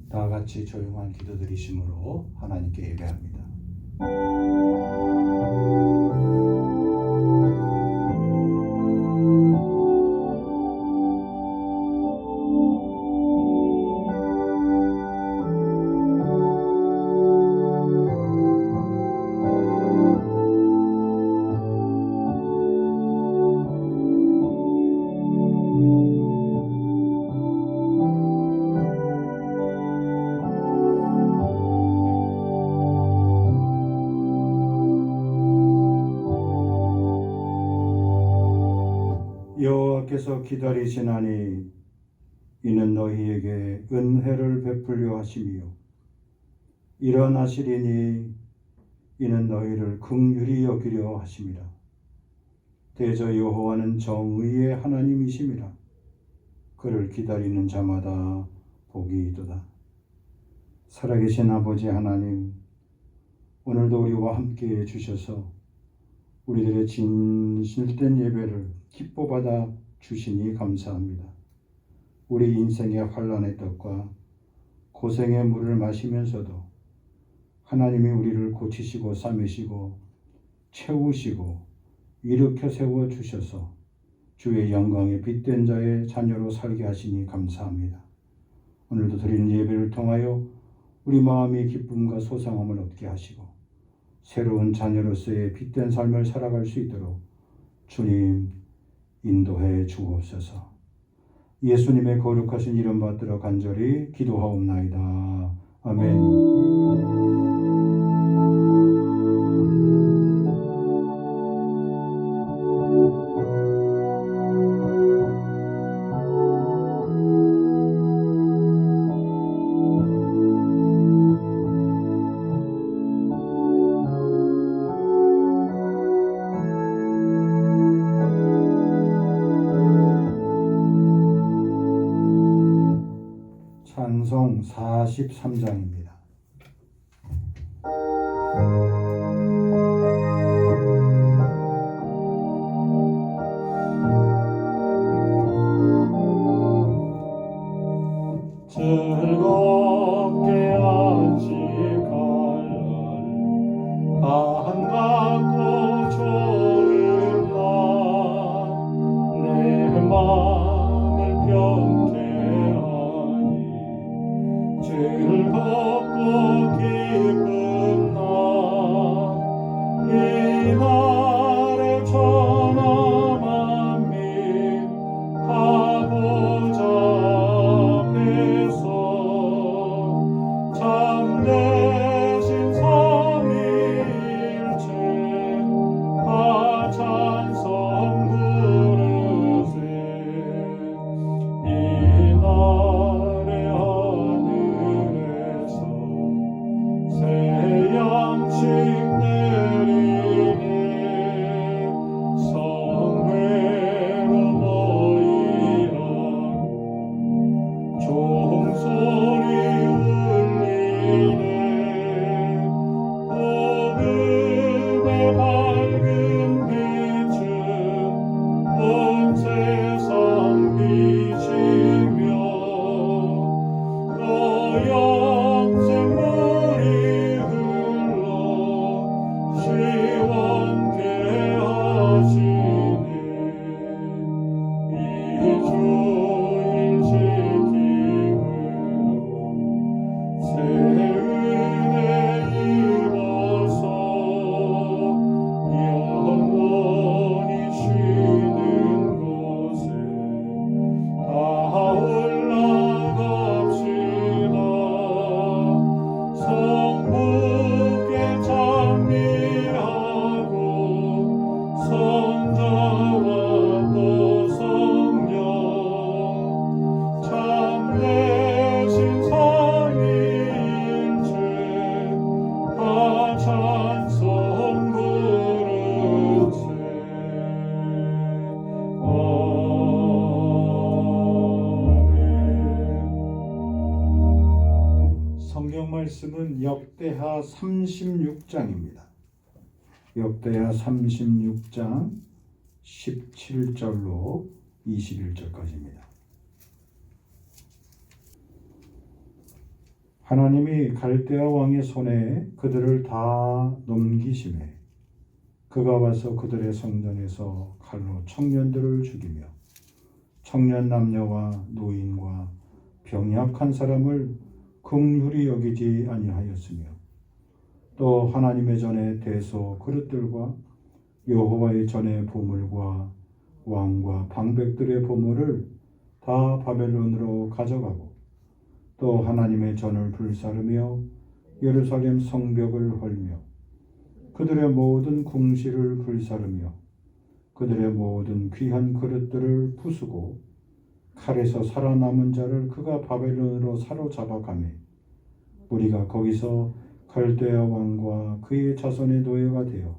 다 같이 조용한 기도 드리심으로 하나님께 예배합니다. 여호와께서 기다리시나니 이는 너희에게 은혜를 베풀려 하심이요 일어나시리니 이는 너희를 긍휼히 여기려 하심이라. 대저 여호와는 정의의 하나님이심이라. 그를 기다리는 자마다 복이 있도다. 살아계신 아버지 하나님, 오늘도 우리와 함께해 주셔서 우리들의 진실된 예배를 기뻐 받아 주시니 감사합니다. 우리 인생의 환난의 떡과 고생의 물을 마시면서도 하나님이 우리를 고치시고 싸매시고 채우시고 일으켜 세워 주셔서 주의 영광에 빛된 자의 자녀로 살게 하시니 감사합니다. 오늘도 드리는 예배를 통하여 우리 마음이 기쁨과 소상함을 얻게 하시고 새로운 자녀로서의 빛된 삶을 살아갈 수 있도록 주님 인도해 주옵소서. 예수님의 거룩하신 이름 받들어 간절히 기도하옵나이다. 아멘. 찬송 43장입니다. 즐겁게 안식하는 반갑고 좋은 날 내 마음을 평태하니 즐겁고 기쁜 날 이 날에 천하 만민 가보자 앞에서 참되신 삼위일체 찬송 부르세. 이 날에 하늘에서 새 양식 내리네. 성회로 모이라고 종소리 울리네. 복음의 밝은 빛은 온 세상 비치며 또 영생 물이 흘러 시원케 하시네. 이 주일 지킴으로 새 은혜 입어서 영원히 쉬는 곳에 다 올라갑시다. 성부께 찬미하고 성자와 또 성령 참되신 삼위일체 다 찬송 부르세. 아멘. 성경 말씀은 역대하 36장입니다. 역대하 36장 17절로 21절까지입니다. 하나님이 갈대아 왕의 손에 그들을 다 넘기심에 그가 와서 그들의 성전에서 칼로 청년들을 죽이며 청년 남녀와 노인과 병약한 사람을 긍휼히 여기지 아니하였으며 또 하나님의 전에 대소 그릇들과 여호와의 전에 보물과 왕과 방백들의 보물을 다 바벨론으로 가져가고 또 하나님의 전을 불사르며 예루살렘 성벽을 헐며 그들의 모든 궁시를 불사르며 그들의 모든 귀한 그릇들을 부수고 칼에서 살아남은 자를 그가 바벨론으로 사로잡아가매 우리가 거기서 갈대아 왕과 그의 자손의 노예가 되어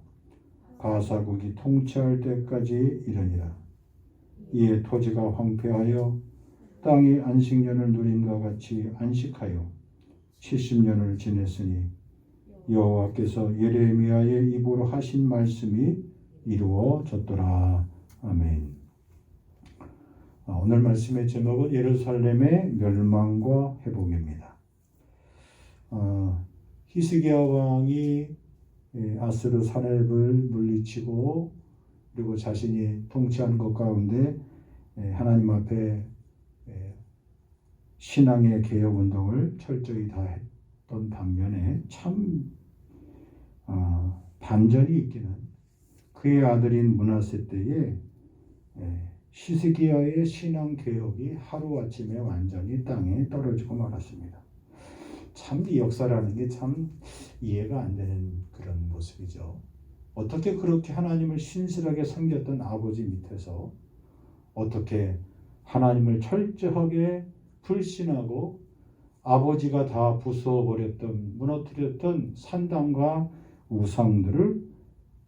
가사국이 통치할 때까지 이르니라. 이에 토지가 황폐하여 땅이 안식년을 누린과 같이 안식하여 70년을 지냈으니 여호와께서 예레미야의 입으로 하신 말씀이 이루어졌더라. 아멘. 오늘 말씀의 제목은 예루살렘의 멸망과 회복입니다. 히스기야 왕이 아스르 사렙을 물리치고 그리고 자신이 통치한 것 가운데 하나님 앞에 신앙의 개혁 운동을 철저히 다 했던 반면에 참 반전이 있기는 그의 아들인 므낫세 때에 히스기야의 신앙 개혁이 하루아침에 완전히 땅에 떨어지고 말았습니다. 참 이 역사라는 게 참 이해가 안 되는 그런 모습이죠. 어떻게 그렇게 하나님을 신실하게 섬겼던 아버지 밑에서 어떻게 하나님을 철저하게 불신하고 아버지가 다 부숴버렸던 무너뜨렸던 산당과 우상들을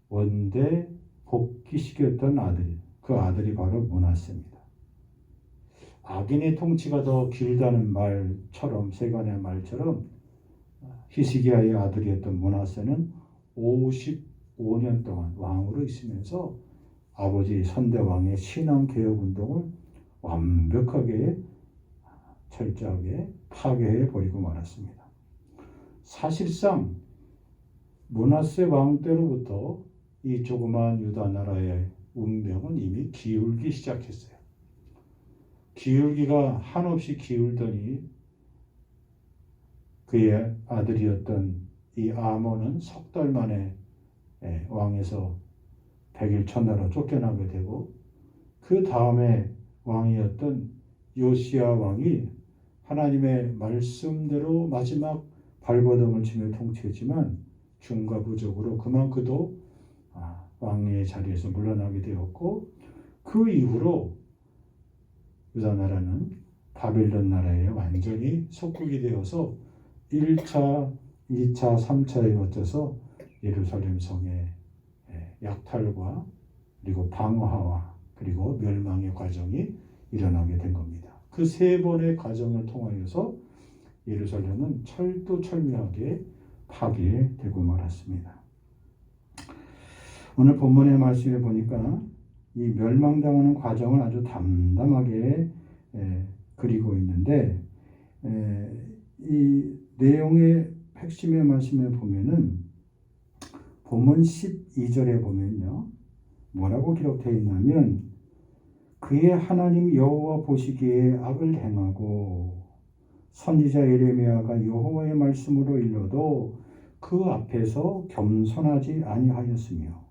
원대 복귀시켰던 아들이 그 아들이 바로 므낫세입니다. 악인의 통치가 더 길다는 말처럼 세간의 말처럼 히스기야의 아들이었던 므낫세는 55년 동안 왕으로 있으면서 아버지 선대왕의 신앙개혁운동을 완벽하게 철저하게 파괴해 버리고 말았습니다. 사실상 므낫세 왕 때로부터 이 조그만 유다 나라의 운명은 이미 기울기 시작했어요. 기울기가 한없이 기울더니 그의 아들이었던 이 아몬은 석 달 만에 왕에서 100일 천하로 쫓겨나게 되고 그 다음에 왕이었던 요시야 왕이 하나님의 말씀대로 마지막 발버둥을 치며 통치했지만 중과부적으로 그만 그도 왕의 자리에서 물러나게 되었고 그 이후로 유다 나라는 바벨론 나라에 완전히 속국이 되어서 1차, 2차, 3차에 거쳐서 예루살렘 성의 약탈과 그리고 방어와 그리고 멸망의 과정이 일어나게 된 겁니다. 그 세 번의 과정을 통하여서 예루살렘은 철두철미하게 파괴되고 말았습니다. 오늘 본문의 말씀에 보니까 이 멸망당하는 과정을 아주 담담하게 그리고 있는데 이 내용의 핵심의 말씀에 보면은 본문 12절에 보면요 뭐라고 기록되어 있냐면 그의 하나님 여호와 보시기에 악을 행하고 선지자 예레미야가 여호와의 말씀으로 일러도 그 앞에서 겸손하지 아니하였으며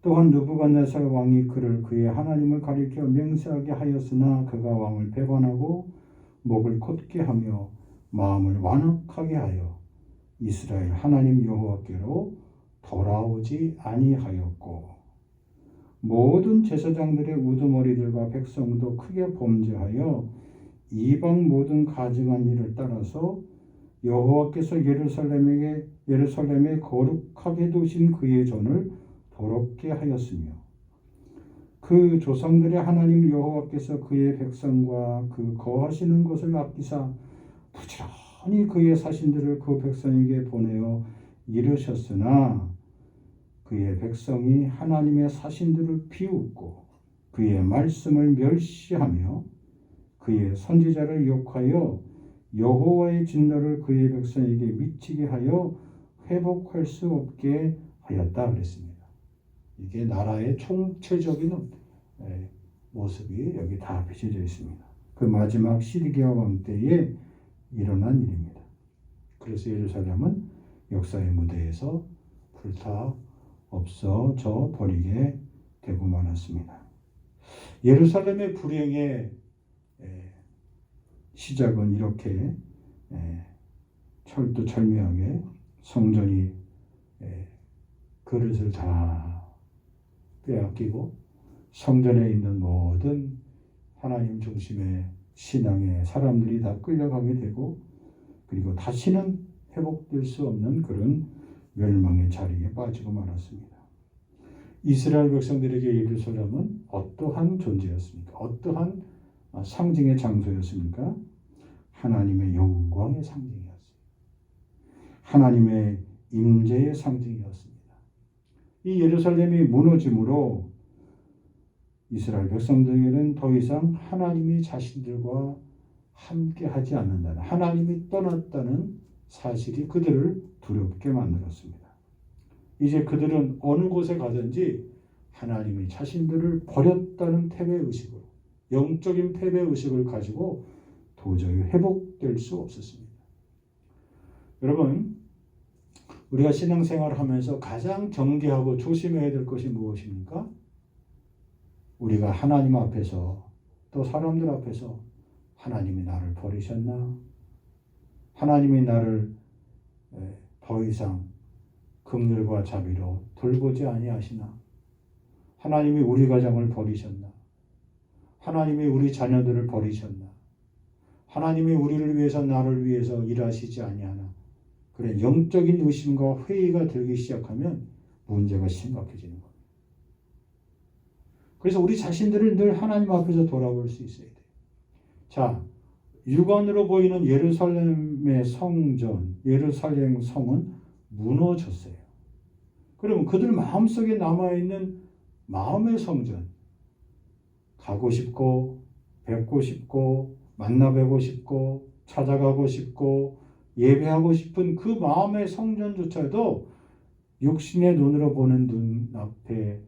또한 느부갓네살 왕이 그를 그의 하나님을 가리켜 맹세하게 하였으나 그가 왕을 배반하고 목을 곧게 하며 마음을 완악하게 하여 이스라엘 하나님 여호와께로 돌아오지 아니하였고 모든 제사장들의 우두머리들과 백성도 크게 범죄하여 이방 모든 가증한 일을 따라서 여호와께서 예루살렘에 거룩하게 두신 그의 전을 더럽게 하였으며 그 조상들의 하나님 여호와께서 그의 백성과 그 거하시는 것을 아끼사 부지런히 그의 사신들을 그 백성에게 보내어 이르셨으나 그의 백성이 하나님의 사신들을 비웃고 그의 말씀을 멸시하며 그의 선지자를 욕하여 여호와의 진노를 그의 백성에게 미치게 하여 회복할 수 없게 하였다 그랬습니다. 이게 나라의 총체적인 모습이 여기 다 비춰져 있습니다. 그 마지막 시드기야 왕 때에 일어난 일입니다. 그래서 예루살렘은 역사의 무대에서 불타 없어져 버리게 되고 말았습니다. 예루살렘의 불행의 시작은 이렇게 철두철미하게 성전이 그릇을 다 빼앗기고 성전에 있는 모든 하나님 중심의 신앙의 사람들이 다 끌려가게 되고 그리고 다시는 회복될 수 없는 그런 멸망의 자리에 빠지고 말았습니다. 이스라엘 백성들에게 예루살렘은 어떠한 존재였습니까? 어떠한 상징의 장소였습니까? 하나님의 영광의 상징이었어요. 하나님의 임재의 상징이었습니다. 이 예루살렘이 무너짐으로 이스라엘 백성들에게는 더 이상 하나님이 자신들과 함께하지 않는다는, 하나님이 떠났다는 사실이 그들을 두렵게 만들었습니다. 이제 그들은 어느 곳에 가든지 하나님이 자신들을 버렸다는 패배의식으로, 영적인 패배의식을 가지고 도저히 회복될 수 없었습니다. 여러분, 우리가 신앙생활을 하면서 가장 경계하고 조심해야 될 것이 무엇입니까? 우리가 하나님 앞에서 또 사람들 앞에서 하나님이 나를 버리셨나? 하나님이 나를 더 이상 긍휼과 자비로 돌보지 아니하시나? 하나님이 우리 가정을 버리셨나? 하나님이 우리 자녀들을 버리셨나? 하나님이 우리를 위해서 나를 위해서 일하시지 아니하나? 그래, 영적인 의심과 회의가 들기 시작하면 문제가 심각해지는 겁니다. 그래서 우리 자신들을 늘 하나님 앞에서 돌아볼 수 있어야 돼요. 자, 육안으로 보이는 예루살렘의 성전, 예루살렘 성은 무너졌어요. 그러면 그들 마음속에 남아있는 마음의 성전, 가고 싶고 뵙고 싶고 만나뵈고 싶고 찾아가고 싶고 예배하고 싶은 그 마음의 성전조차도 육신의 눈으로 보는 눈앞에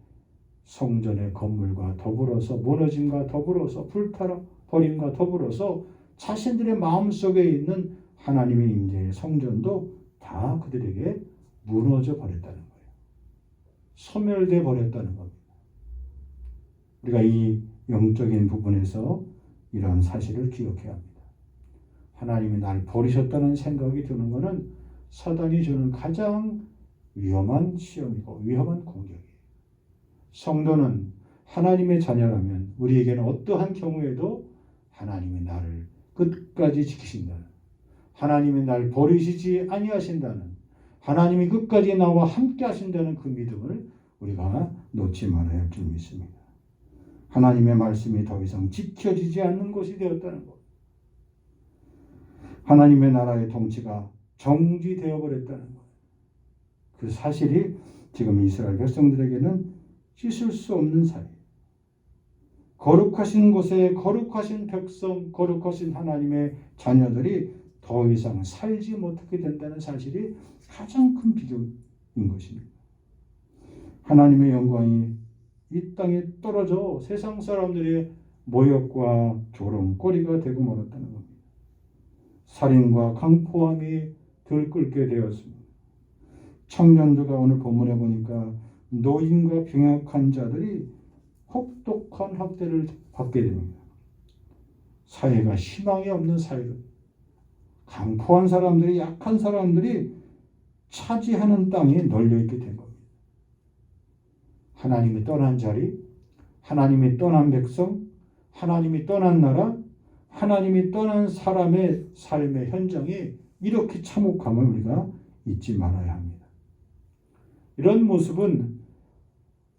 성전의 건물과 더불어서 무너짐과 더불어서 불타버림과 더불어서 자신들의 마음속에 있는 하나님의 임재의 성전도 다 그들에게 무너져 버렸다는 거예요. 소멸돼 버렸다는 겁니다. 우리가 이 영적인 부분에서 이러한 사실을 기억해야 합니다. 하나님이 날 버리셨다는 생각이 드는 것은 사단이 주는 가장 위험한 시험이고 위험한 공격이에요. 성도는 하나님의 자녀라면 우리에게는 어떠한 경우에도 하나님이 나를 끝까지 지키신다는, 하나님이 날 버리시지 아니하신다는, 하나님이 끝까지 나와 함께 하신다는 그 믿음을 우리가 놓지 말아야 할 줄 믿습니다. 하나님의 말씀이 더 이상 지켜지지 않는 것이 되었다는 것. 하나님의 나라의 통치가 정지되어 버렸다는 것. 그 사실이 지금 이스라엘 백성들에게는 씻을 수 없는 사이에요. 거룩하신 곳에 거룩하신 백성, 거룩하신 하나님의 자녀들이 더 이상 살지 못하게 된다는 사실이 가장 큰 비극인 것입니다. 하나님의 영광이 이 땅에 떨어져 세상 사람들의 모욕과 조롱거리가 되고 말았다는 겁니다. 살인과 강포함이 들끓게 되었습니다. 청년들과 오늘 본문에 보니까 노인과 병약한 자들이 혹독한 학대를 받게 됩니다. 사회가 희망이 없는 사회로 강포한 사람들이, 약한 사람들이 차지하는 땅에 널려있게 된 겁니다. 하나님이 떠난 자리, 하나님이 떠난 백성, 하나님이 떠난 나라, 하나님이 떠난 사람의 삶의 현장이 이렇게 참혹함을 우리가 잊지 말아야 합니다. 이런 모습은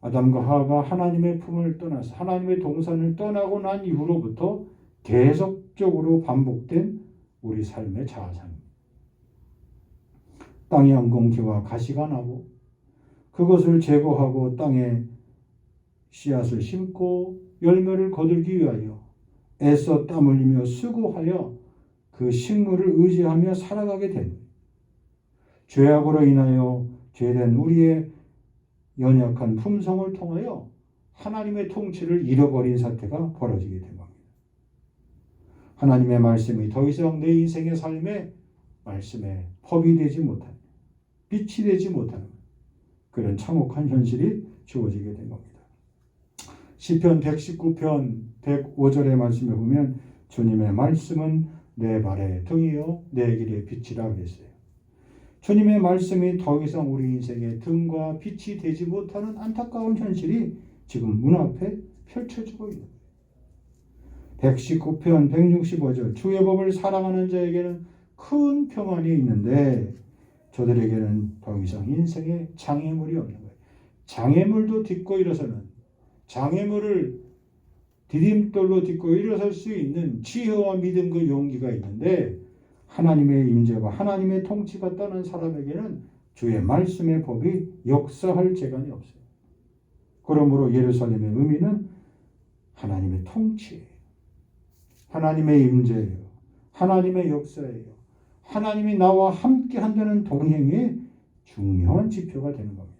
아담과 하와가 하나님의 품을 떠나서 하나님의 동산을 떠나고 난 이후로부터 계속적으로 반복된 우리 삶의 자아상입니다. 땅에 엉겅퀴와 가시가 나고 그것을 제거하고 땅에 씨앗을 심고 열매를 거두기 위하여 애써 땀 흘리며 수고하여 그 식물을 의지하며 살아가게 되는 거예요. 죄악으로 인하여 죄된 우리의 연약한 품성을 통하여 하나님의 통치를 잃어버린 사태가 벌어지게 된 겁니다. 하나님의 말씀이 더 이상 내 인생의 삶에 말씀에 법이 되지 못하는, 빛이 되지 못하는 그런 참혹한 현실이 주어지게 된 겁니다. 시편 119편 105절의 말씀에 보면 주님의 말씀은 내 발의 등이요 내 길의 빛이라 그랬어요. 주님의 말씀이 더 이상 우리 인생의 등과 빛이 되지 못하는 안타까운 현실이 지금 문 앞에 펼쳐지고 있는 거예요. 119편 165절 주의 법을 사랑하는 자에게는 큰 평안이 있는데 저들에게는 더 이상 인생에 장애물이 없는 거예요. 장애물도 딛고 일어서는, 장애물을 디딤돌로 딛고 일어설 수 있는 지혜와 믿음과 용기가 있는데 하나님의 임재와 하나님의 통치가 떠난 사람에게는 주의 말씀의 법이 역사할 재간이 없어요. 그러므로 예루살렘의 의미는 하나님의 통치예요. 하나님의 임재예요. 하나님의 역사예요. 하나님이 나와 함께 한다는 동행의 중요한 지표가 되는 겁니다.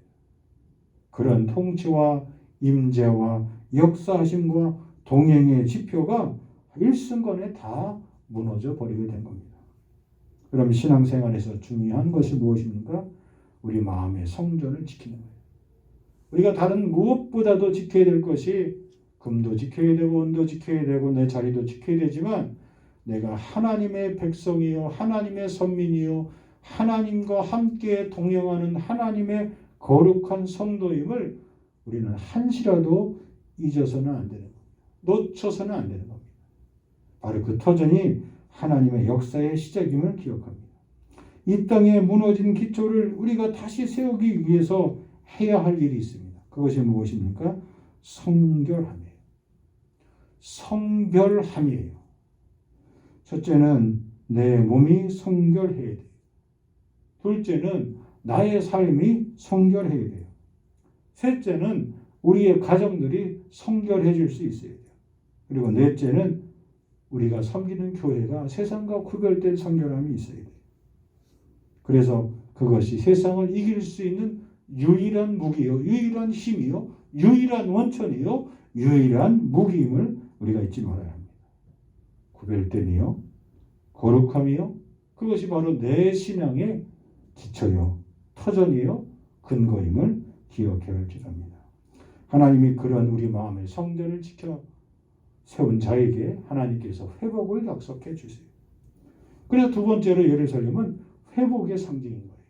그런 통치와 임재와 역사하심과 동행의 지표가 일순간에 다 무너져 버리게 된 겁니다. 그럼 신앙생활에서 중요한 것이 무엇입니까? 우리 마음의 성전을 지키는 거예요. 우리가 다른 무엇보다도 지켜야 될 것이 금도 지켜야 되고 은도 지켜야 되고 내 자리도 지켜야 되지만 내가 하나님의 백성이요 하나님의 선민이요 하나님과 함께 동행하는 하나님의 거룩한 성도임을 우리는 한시라도 잊어서는 안 되는 겁니다. 놓쳐서는 안 되는 겁니다. 바로 그 터전이 하나님의 역사의 시작임을 기억합니다. 이 땅에 무너진 기초를 우리가 다시 세우기 위해서 해야 할 일이 있습니다. 그것이 무엇입니까? 성결함이에요. 성별함이에요. 첫째는 내 몸이 성결해야 돼요. 둘째는 나의 삶이 성결해야 돼요. 셋째는 우리의 가정들이 성결해질 수 있어야 돼요. 그리고 넷째는 우리가 섬기는 교회가 세상과 구별된 성결함이 있어야 돼요. 그래서 그것이 세상을 이길 수 있는 유일한 무기요, 유일한 힘이요, 유일한 원천이요, 유일한 무기임을 우리가 잊지 말아야 합니다. 구별됨이요, 거룩함이요, 그것이 바로 내 신앙의 기초요, 터전이요, 근거임을 기억해야 할지랍니다. 하나님이 그런 우리 마음의 성전을 지켜 세운 자에게 하나님께서 회복을 약속해 주세요. 그래서 두 번째로 예루살렘은 회복의 상징인 거예요.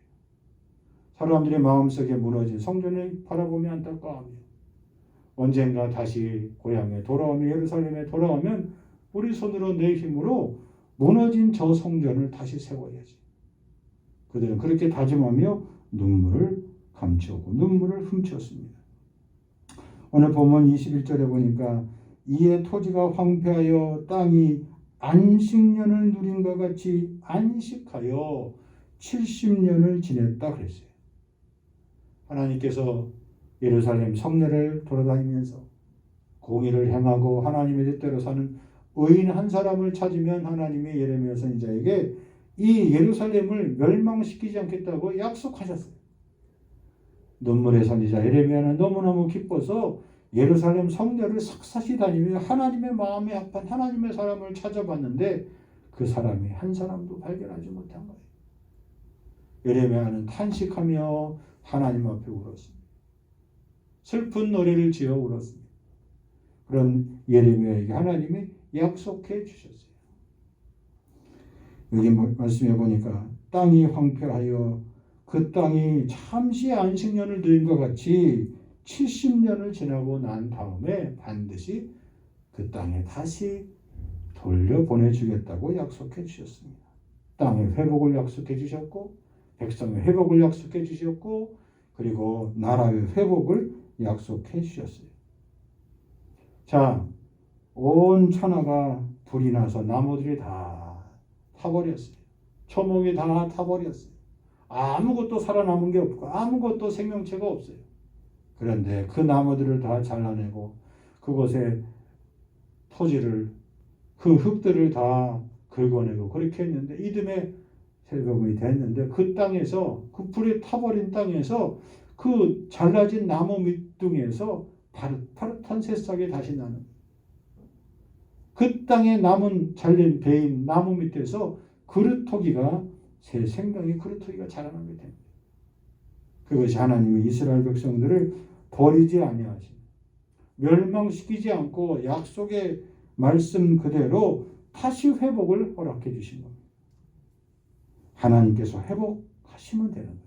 사람들의 마음속에 무너진 성전을 바라보며 안타까워하며 언젠가 다시 고향에 돌아오며 예루살렘에 돌아오면 우리 손으로 내 힘으로 무너진 저 성전을 다시 세워야지. 그들은 그렇게 다짐하며 눈물을 감추고 눈물을 훔쳤습니다. 오늘 본문 21절에 보니까 이에 토지가 황폐하여 땅이 안식년을 누린 것 같이 안식하여 70년을 지냈다 그랬어요. 하나님께서 예루살렘 성내를 돌아다니면서 공의를 행하고 하나님의 뜻대로 사는 의인 한 사람을 찾으면 하나님이 예레미야 선지자에게 이 예루살렘을 멸망시키지 않겠다고 약속하셨어요. 눈물의 선지자 예레미야는 너무너무 기뻐서 예루살렘 성내를 샅샅이 다니며 하나님의 마음에 합한 하나님의 사람을 찾아봤는데 그 사람이 한 사람도 발견하지 못한 거예요. 예레미야는 탄식하며 하나님 앞에 울었습니다. 슬픈 노래를 지어 울었습니다. 그런 예레미야에게 하나님이 약속해 주셨어요. 여기 말씀해 보니까 땅이 황폐하여 그 땅이 잠시 안식년을 누린 것 같이 70년을 지나고 난 다음에 반드시 그 땅에 다시 돌려보내주겠다고 약속해 주셨습니다. 땅의 회복을 약속해 주셨고 백성의 회복을 약속해 주셨고 그리고 나라의 회복을 약속해 주셨어요. 자, 온 천하가 불이 나서 나무들이 다 타버렸어요. 초목이 다 타버렸어요. 아무것도 살아남은 게 없고 아무것도 생명체가 없어요. 그런데 그 나무들을 다 잘라내고 그곳에 토지를 그 흙들을 다 긁어내고 그렇게 했는데 이듬해 세금이 됐는데 그 땅에서 그 불에 타버린 땅에서 그 잘라진 나무 밑둥에서 파릇파릇한 새싹이 다시 나는 그 땅에 남은 잘린 베인 나무 밑에서 그루터기가 새 생명의 그루터기가 자라나게 됩니다. 그것이 하나님이 이스라엘 백성들을 버리지 아니하시고 멸망시키지 않고 약속의 말씀 그대로 다시 회복을 허락해 주신 겁니다. 하나님께서 회복하시면 되는 거예요.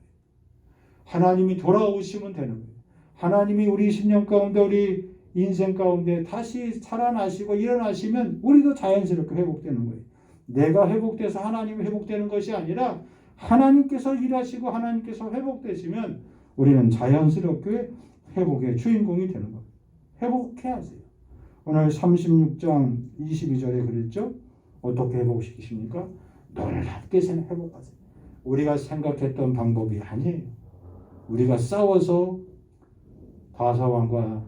하나님이 돌아오시면 되는 거예요. 하나님이 우리 10년 가운데 우리 인생 가운데 다시 살아나시고 일어나시면 우리도 자연스럽게 회복되는 거예요. 내가 회복돼서 하나님이 회복되는 것이 아니라 하나님께서 일하시고 하나님께서 회복되시면 우리는 자연스럽게 회복의 주인공이 되는 겁니다. 회복해야 하세요. 오늘 36장 22절에 그랬죠? 어떻게 회복시키십니까? 놀랍게 회복하세요. 우리가 생각했던 방법이 아니에요. 우리가 싸워서 바사왕과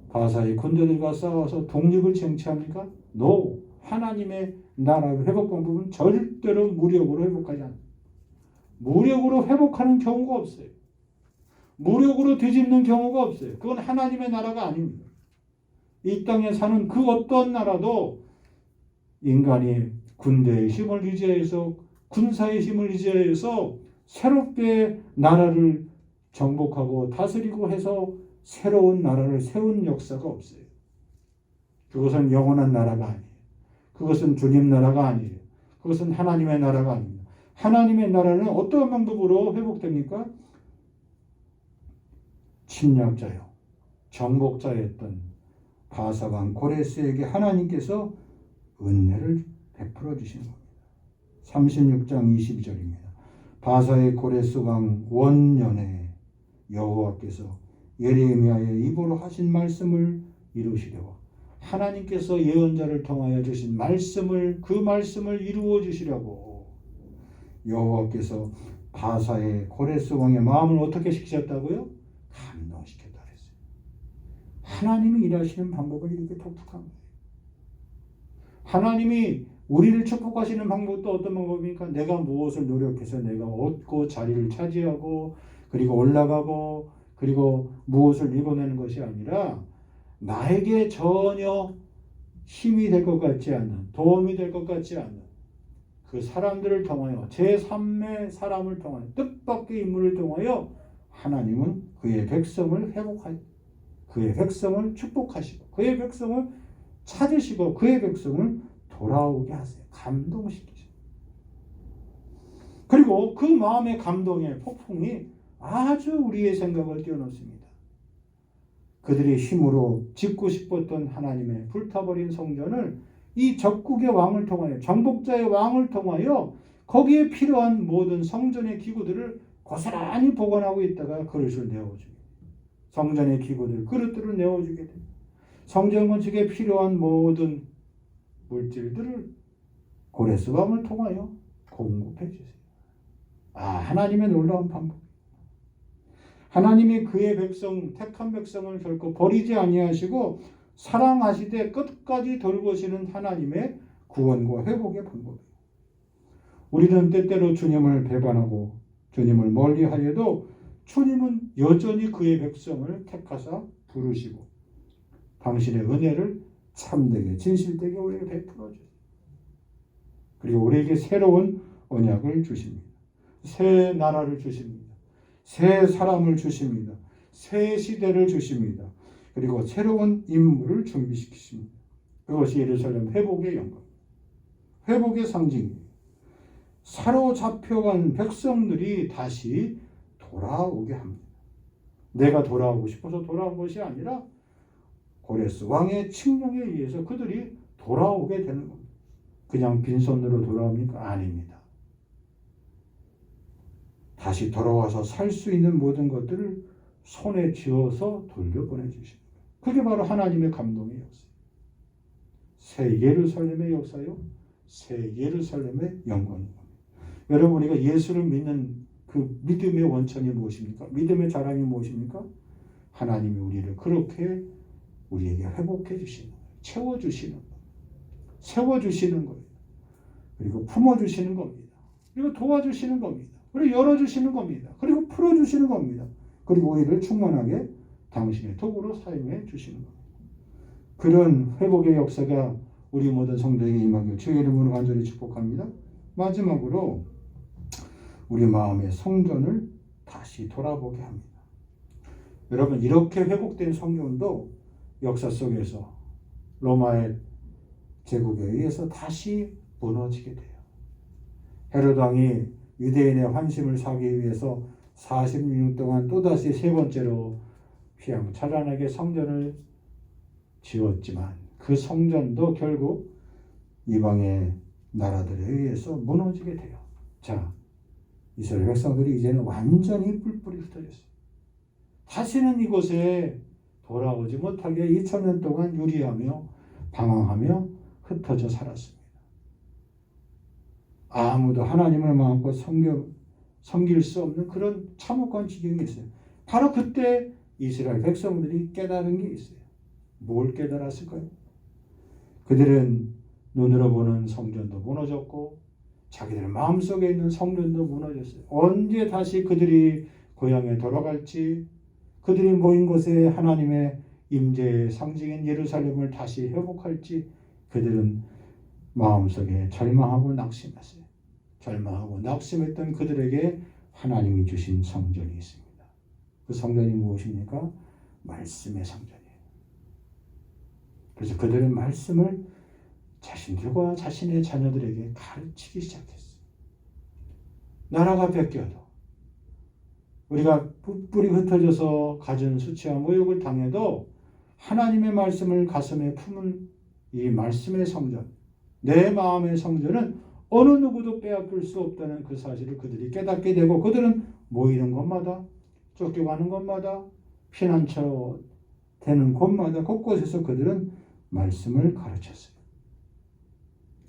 바사의 군대들과 싸워서 독립을 쟁취합니까? No. 하나님의 나라의 회복 방법은 절대로 무력으로 회복하지 않아요. 무력으로 회복하는 경우가 없어요. 무력으로 뒤집는 경우가 없어요. 그건 하나님의 나라가 아닙니다. 이 땅에 사는 그 어떤 나라도 인간이 군대의 힘을 의지해서 군사의 힘을 의지해서 새롭게 나라를 정복하고 다스리고 해서 새로운 나라를 세운 역사가 없어요. 그것은 영원한 나라가 아니에요. 그것은 주님 나라가 아니에요. 그것은 하나님의 나라가 아닙니다. 하나님의 나라는 어떠한 방법으로 회복됩니까? 침략자요, 정복자였던 바사왕 고레스에게 하나님께서 은혜를 베풀어 주시는 겁니다. 36장 22절입니다. 바사의 고레스 왕 원년에 여호와께서 예레미야의 입으로 하신 말씀을 이루시려고 하나님께서 예언자를 통하여 주신 말씀을 그 말씀을 이루어 주시려고 여호와께서 바사의 고레스 왕의 마음을 어떻게 시키셨다고요? 감동시켰다 그랬어요. 하나님이 일하시는 방법은 이렇게 독특한 거예요. 하나님이 우리를 축복하시는 방법도 어떤 방법입니까? 내가 무엇을 노력해서 내가 얻고 자리를 차지하고 그리고 올라가고 그리고 무엇을 이뤄내는 것이 아니라 나에게 전혀 힘이 될 것 같지 않은 도움이 될 것 같지 않은 그 사람들을 통하여 제3의 사람을 통하여 뜻밖의 인물을 통하여 하나님은 그의 백성을 회복하시고 그의 백성을 축복하시고 그의 백성을 찾으시고 그의 백성을 돌아오게 하세요. 감동시키시고 그리고 그 마음의 감동의 폭풍이 아주 우리의 생각을 뛰어넘습니다. 그들의 힘으로 짓고 싶었던 하나님의 불타버린 성전을 이 적국의 왕을 통하여 정복자의 왕을 통하여 거기에 필요한 모든 성전의 기구들을 고스란히 보관하고 있다가 그릇을 내어주게 성전의 기구들 그릇들을 내어주게 됩니다. 성전 건축에 필요한 모든 물질들을 고레스 왕을 통하여 공급해 주세요. 하나님의 놀라운 방법. 하나님이 그의 백성, 택한 백성을 결코 버리지 아니하시고 사랑하시되 끝까지 돌보시는 하나님의 구원과 회복의 방법이에요. 우리는 때때로 주님을 배반하고 주님을 멀리하여도 주님은 여전히 그의 백성을 택하사 부르시고 당신의 은혜를 참되게 진실되게 우리에게 베풀어 주세요. 그리고 우리에게 새로운 언약을 주십니다. 새 나라를 주십니다. 새 사람을 주십니다. 새 시대를 주십니다. 그리고 새로운 인물을 준비시키십니다. 그것이 예루살렘 회복의 영광, 회복의 상징이에요. 사로잡혀간 백성들이 다시 돌아오게 합니다. 내가 돌아오고 싶어서 돌아온 것이 아니라 고레스 왕의 칙령에 의해서 그들이 돌아오게 되는 겁니다. 그냥 빈손으로 돌아옵니까? 아닙니다. 다시 돌아와서 살 수 있는 모든 것들을 손에 쥐어서 돌려보내 주십니다. 그게 바로 하나님의 감동의 역사예요. 새 예루살렘의 역사요. 새 예루살렘의 영광입니다. 여러분 우리가 예수를 믿는 그 믿음의 원천이 무엇입니까? 믿음의 자랑이 무엇입니까? 하나님이 우리를 그렇게 우리에게 회복해 주시는 거예요. 채워주시는 거예요. 세워주시는 거예요. 그리고 품어주시는 겁니다. 그리고 도와주시는 겁니다. 그리고 열어주시는 겁니다. 그리고 풀어주시는 겁니다. 그리고 우리를 충만하게 당신의 도구로 사용해 주시는 겁니다. 그런 회복의 역사가 우리 모든 성도에게 임하길 주의 이름으로 간절히 축복합니다. 마지막으로 우리 마음의 성전을 다시 돌아보게 합니다. 여러분, 이렇게 회복된 성전도 역사 속에서 로마의 제국에 의해서 다시 무너지게 돼요. 헤롯 왕이 유대인의 환심을 사기 위해서 40년 동안 또다시 세 번째로 휘황찬란하게 성전을 지었지만 그 성전도 결국 이방의 나라들에 의해서 무너지게 돼요. 자, 이스라엘 백성들이 이제는 완전히 뿔뿔이 흩어졌어요. 다시는 이곳에 돌아오지 못하게 2000년 동안 유리하며 방황하며 흩어져 살았습니다. 아무도 하나님을 마음껏 섬길 수 없는 그런 참혹한 지경이 있어요. 바로 그때 이스라엘 백성들이 깨달은 게 있어요. 뭘 깨달았을까요? 그들은 눈으로 보는 성전도 무너졌고 자기들 마음속에 있는 성전도 무너졌어요. 언제 다시 그들이 고향에 돌아갈지, 그들이 모인 곳에 하나님의 임재의 상징인 예루살렘을 다시 회복할지 그들은 마음속에 절망하고 낙심했어요. 절망하고 낙심했던 그들에게 하나님이 주신 성전이 있습니다. 그 성전이 무엇입니까? 말씀의 성전이에요. 그래서 그들은 말씀을 자신들과 자신의 자녀들에게 가르치기 시작했어요. 나라가 뺏겨도 우리가 뿔뿔이 흩어져서 갖은 수치와 모욕을 당해도 하나님의 말씀을 가슴에 품은 이 말씀의 성전, 내 마음의 성전은 어느 누구도 빼앗길 수 없다는 그 사실을 그들이 깨닫게 되고 그들은 모이는 곳마다, 쫓겨가는 곳마다, 피난처 되는 곳마다 곳곳에서 그들은 말씀을 가르쳤어요.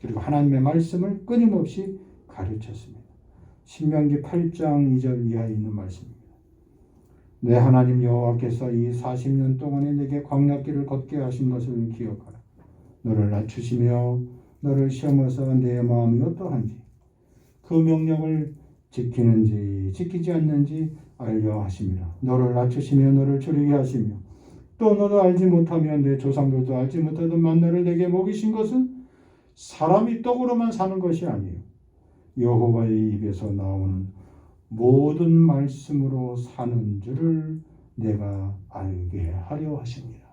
그리고 하나님의 말씀을 끊임없이 가르쳤습니다. 신명기 8장 2절 이하에 있는 말씀입니다. 내 하나님 여호와께서 이 40년 동안에 내게 광야길을 걷게 하신 것을 기억하라. 너를 낮추시며 너를 시험하사 내 마음이 어떠한지 그 명령을 지키는지 지키지 않는지 알려 하심이라. 너를 낮추시며 너를 줄이게 하시며 또 너도 알지 못하면 내 조상들도 알지 못하던 만나를 내게 먹이신 것은 사람이 떡으로만 사는 것이 아니에요. 여호와의 입에서 나오는 모든 말씀으로 사는 줄을 내가 알게 하려 하십니다.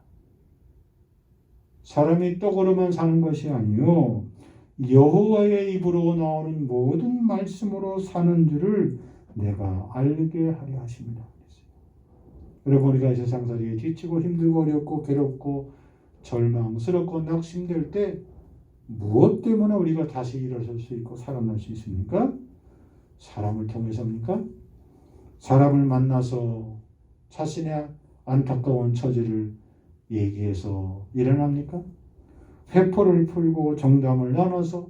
사람이 떡으로만 사는 것이 아니요 여호와의 입으로 나오는 모든 말씀으로 사는 줄을 내가 알게 하려 하십니다. 여러분, 우리가 세상살이에 지치고 힘들고 어렵고 괴롭고 절망스럽고 낙심될 때 무엇 때문에 우리가 다시 일어설 수 있고 살아날 수 있습니까? 사람을 통해서입니까? 사람을 만나서 자신의 안타까운 처지를 얘기해서 일어납니까? 회포를 풀고 정담을 나눠서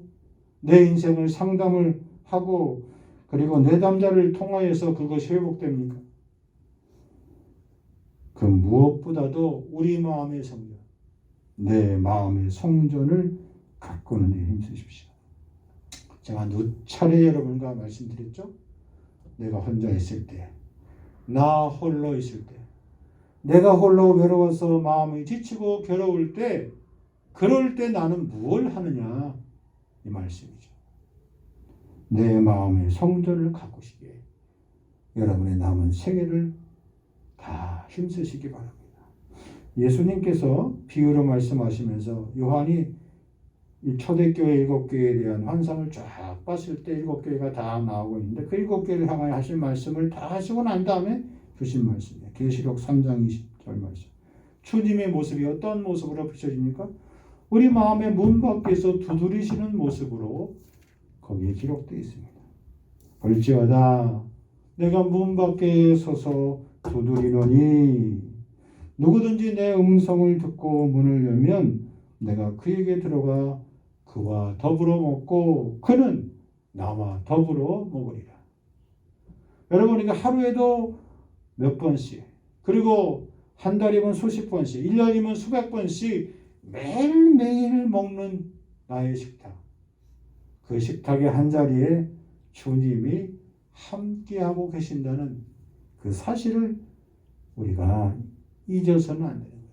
내 인생을 상담을 하고 그리고 내담자를 통하여서 그것이 회복됩니까? 그 무엇보다도 우리 마음의 성전, 내 마음의 성전을 가꾸는 데 힘쓰십시오. 제가 누차례 여러분과 말씀드렸죠? 내가 혼자 있을 때, 나 홀로 있을 때, 내가 홀로 외로워서 마음이 지치고 괴로울 때, 그럴 때 나는 무엇을 하느냐? 이 말씀이죠. 내 마음의 성전을 가꾸시기에 여러분의 남은 생애를 다 힘쓰시기 바랍니다. 예수님께서 비유로 말씀하시면서 요한이 이 초대교회 7교회에 대한 환상을 쫙 봤을 때 7교회가 다 나오고 있는데 그 7교회를 향하여 하신 말씀을 다 하시고 난 다음에 주신 말씀이에요. 계시록 3장 20절 말씀. 주님의 모습이 어떤 모습으로 비춰집니까? 우리 마음의 문 밖에서 두드리시는 모습으로 거기에 기록되어 있습니다. 볼지어다 내가 문 밖에 서서 두드리노니 누구든지 내 음성을 듣고 문을 열면 내가 그에게 들어가 그와 더불어 먹고 그는 나와 더불어 먹으리라. 여러분, 이거 하루에도 몇 번씩 그리고 한 달이면 수십 번씩 1년이면 수백 번씩 매일매일 먹는 나의 식탁, 그 식탁의 한자리에 주님이 함께하고 계신다는 그 사실을 우리가 잊어서는 안 되는 거예요.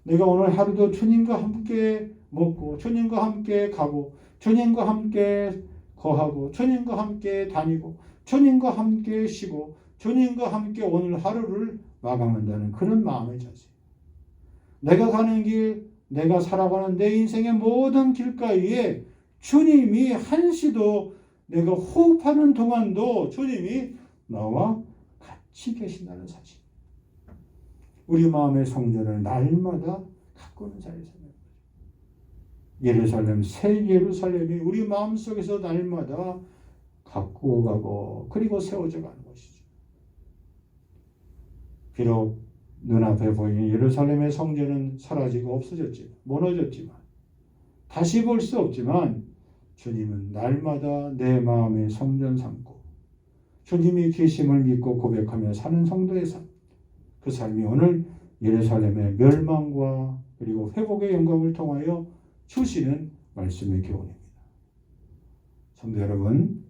내가 오늘 하루도 주님과 함께 먹고 주님과 함께 가고 주님과 함께 거하고 주님과 함께 다니고 주님과 함께 쉬고 주님과 함께 오늘 하루를 마감한다는 그런 마음의 자세. 내가 가는 길, 내가 살아가는 내 인생의 모든 길가에 주님이 한시도 내가 호흡하는 동안도 주님이 나와 같이 계신다는 사실. 우리 마음의 성전을 날마다 가꾸는 자리에 서는 거죠. 예루살렘, 새 예루살렘이 우리 마음속에서 날마다 가꾸어 가고 그리고 세워져 가는 것이죠. 비록 눈앞에 보이는 예루살렘의 성전은 사라지고 없어졌지만, 무너졌지만, 다시 볼 수 없지만 주님은 날마다 내 마음의 성전 삼고 주님이 계심을 믿고 고백하며 사는 성도의 삶, 그 삶이 오늘 예루살렘의 멸망과 그리고 회복의 영광을 통하여 주시는 말씀의 교훈입니다. 성도 여러분,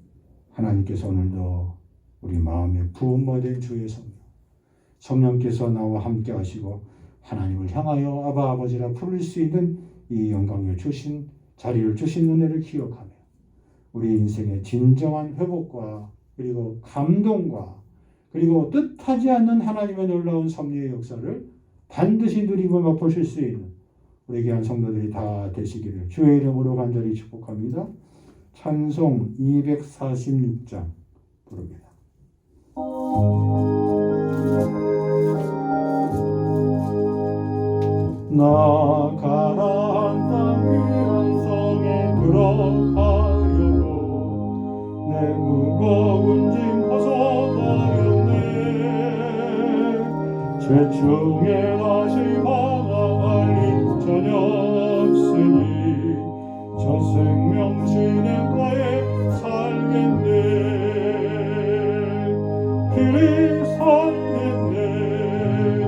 하나님께서 오늘도 우리 마음에 부음받은 주의 성령께서 나와 함께 하시고 하나님을 향하여 아바 아버지라 부를 수 있는 이 영광을 주신 자리를 주신 은혜를 기억하며 우리 인생의 진정한 회복과 그리고 감동과 그리고 뜻하지 않는 하나님의 놀라운 섭리의 역사를 반드시 누리고 맛보실 수 있는 우리 귀한 성도들이 다 되시기를 주의 이름으로 간절히 축복합니다. 찬송 246장 부릅니다. 나 가나안 땅 위한 성에 들어가려고 내 무거운 짐 벗어가려네. 죄중에 다시 방황할 일 전혀 없으니 저 생명 시냇가에 살겠네. 길이 살겠네.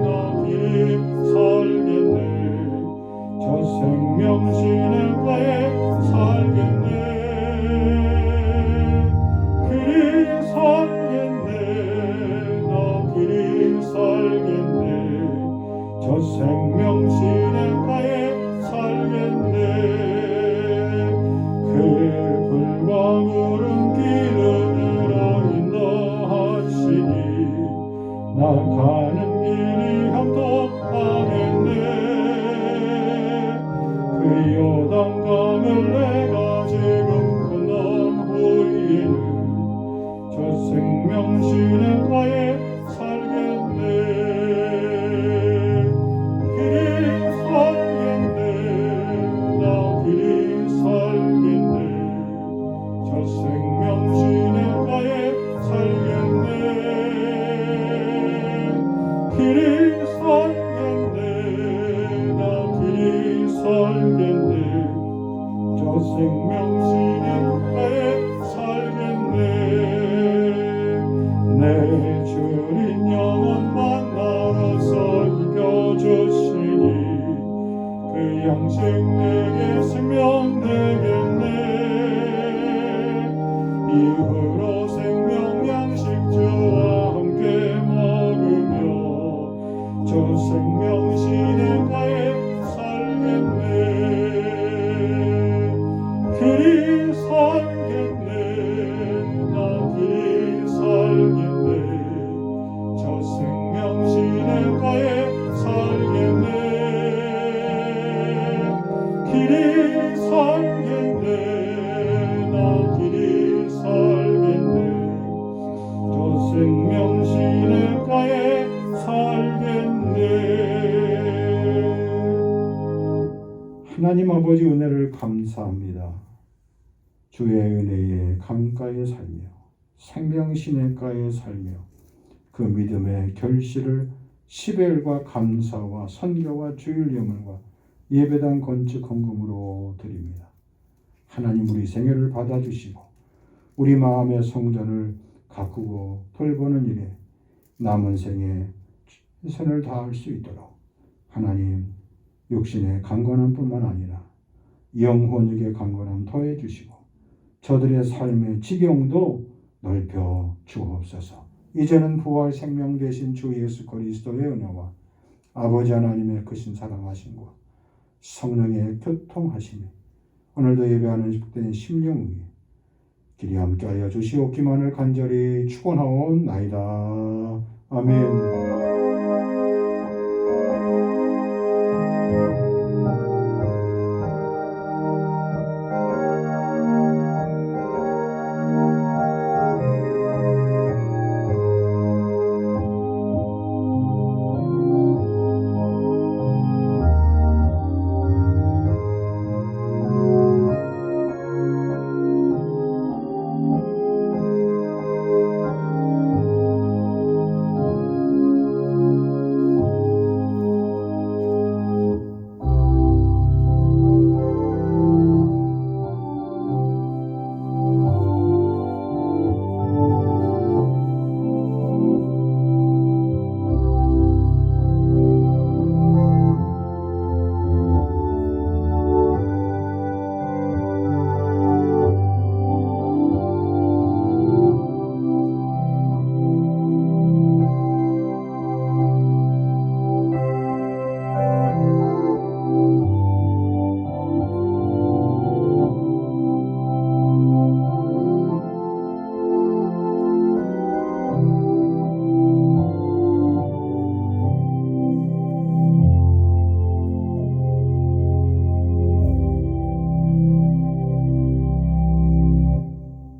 나 길이 살겠네. 저 생명 시냇가에 살겠네. 길이 살겠네. 나 길이 살겠네. 저 생명 시냇가에 살겠네. 그 불과 구름 기름으로 인도하시니 나 가는 길이 형통하겠네. 그 요단강을 내가 지금 건넌 후에는 저 생명 시냇가에 살겠네. 길이 살겠네. 나 길이 살겠네. 저 생명 시냇가에 살겠네. 길이 살겠네. 나 길이 살겠네. 저 생명 시냇가에 살겠네. 내 주린 영혼 만나러서 이겨주시니 그 양식 내게 생명 되겠네. 이후로 생명 양식 주와 함께 먹으며 저 생명 시냇가에 살겠네. 길이 살겠네. 나 길이 살겠네. 저 생명 시냇가에 살겠네. 길이 살겠네. 나 길이 살겠네. 저 생명 시냇가에 살겠네. 하나님 아버지 은혜를 감사합니다. 주의 은혜에 강가에 살며 생명 시냇가에 살며 그 믿음의 결실을 시벨과 감사와 선교와 주일 예물과 예배당 건축 헌금으로 드립니다. 하나님 우리 생애를 받아주시고 우리 마음의 성전을 가꾸고 돌보는 일에 남은 생에 최선을 다할 수 있도록 하나님 육신의 강건함뿐만 아니라 영혼에게 강건함 더해 주시고 저들의 삶의 지경도 넓혀 주옵소서. 이제는 부활 생명 되신 주 예수 그리스도의 은혜와 아버지 하나님의 크신 사랑하심과 성령의 교통하심이 오늘도 예배하는 축된 심령 위에 길이 함께하여 주시옵기만을 간절히 축원하옵나이다. 아멘.